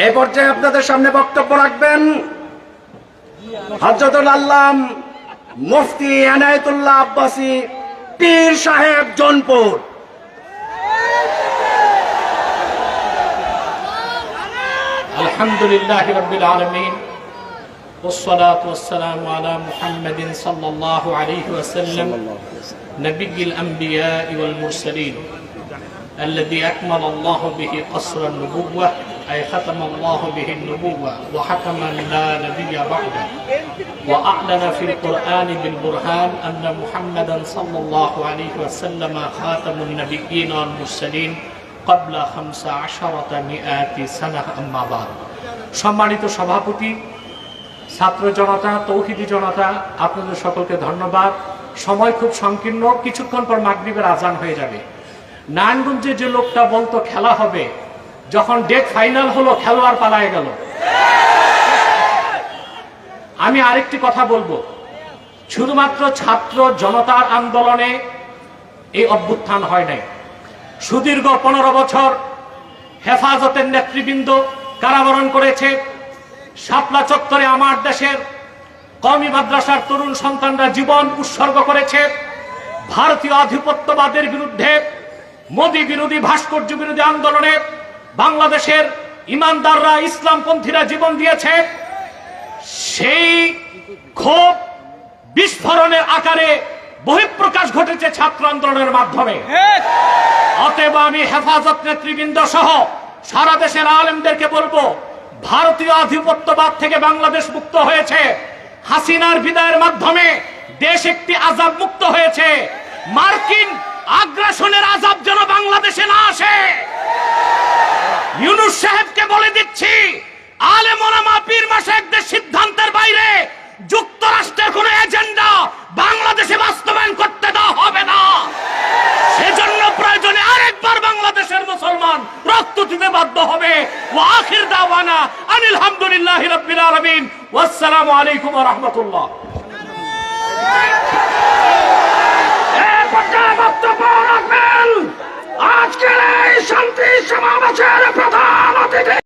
এই পর্যায়ে আপনাদের সামনে বক্তব্য রাখবেন হযরতুল আল্লাম মুফতি এনায়েতুল্লাহ আব্বাসী পীর সাহেব জৌনপুর। আলহামদুলিল্লাহি রাব্বিল আলামিন ওয়াসসালাতু ওয়াসসালামু আলা মুহাম্মাদিন সাল্লাল্লাহু আলাইহি ওয়াসাল্লাম নবিয়্যিল আমবিয়া ওয়াল মুরসালিন الذي أكمل الله به قصر النبوة أي ختم الله به النبوة وحكما لا نبي بعده وأعلن في القرآن بالبرهان أن محمدا صلى الله عليه وسلم خاتم النبيين والمرسلين قبل 1500 سنة أما بعد সম্মানিত সভাপতি, ছাত্র জনতা, তৌহিদি জনতা, আপনাদের সকলকে ধন্যবাদ। সময় খুব সংকীর্ণ, কিছুক্ষণ পর মাগরিবের আজান হয়ে যাবে। নারায়ণগঞ্জে যে লোকটা বলতো খেলা হবে, যখন ডেট ফাইনাল হলো খেলোয়াড় পালায়ে গেল। আমি আরেকটি কথা বলবো, শুধুমাত্র ছাত্র জনতার আন্দোলনে এই অভ্যুত্থান হয় নাই। সুদীর্ঘ 15 বছর হেফাজতের নেতৃবৃন্দ কারাবরণ করেছে। শাপলা চত্বরে আমার দেশের কওমি মাদ্রাসার তরুণ সন্তানরা জীবন উৎসর্গ করেছে। ভারতীয় আধিপত্যবাদের বিরুদ্ধে, মোদী বিরোধী, ভাস্কর্য বিরোধী আন্দোলনে বাংলাদেশের ইমানদাররা, ইসলামপন্থীরা জীবন দিয়েছে। সেই ক্ষোভ বিস্ফোরণের আকারে বহিঃপ্রকাশ ঘটেছে ছাত্র আন্দোলনের মাধ্যমে। অতএব আমি হেফাজত নেতৃবৃন্দ সহ সারা দেশের আলেমদেরকে বলবো, ভারতীয় আধিপত্যবাদ থেকে বাংলাদেশ মুক্ত হয়েছে। হাসিনার বিদায়ের মাধ্যমে দেশ একটি আযাব মুক্ত হয়েছে। মার্কিন আগ্রাসনের আযাব যেন বাংলাদেশে না আসে। ইউনূস সাহেবকে বলে দিচ্ছি, আলেম ওলামা পীর মাশায়েখদের সিদ্ধান্তের বাইরে যুক্তরাষ্ট্রের কোন এজেন্ডা বাংলাদেশে বাস্তবায়ন করতে দেওয়া হবে না। সেজন্য প্রয়োজনে আরেকবার বাংলাদেশের মুসলমান রক্ত দিতে বাধ্য হবে। ওয়া আখির দাওয়ানা আনিল হামদুলিল্লাহি রাব্বিল আলামিন ওয়াসসালামু আলাইকুম ওয়া রাহমাতুল্লাহ। বক্তব্য রাখবেন আজকের এই শান্তি সমাবেশের প্রধান অতিথি।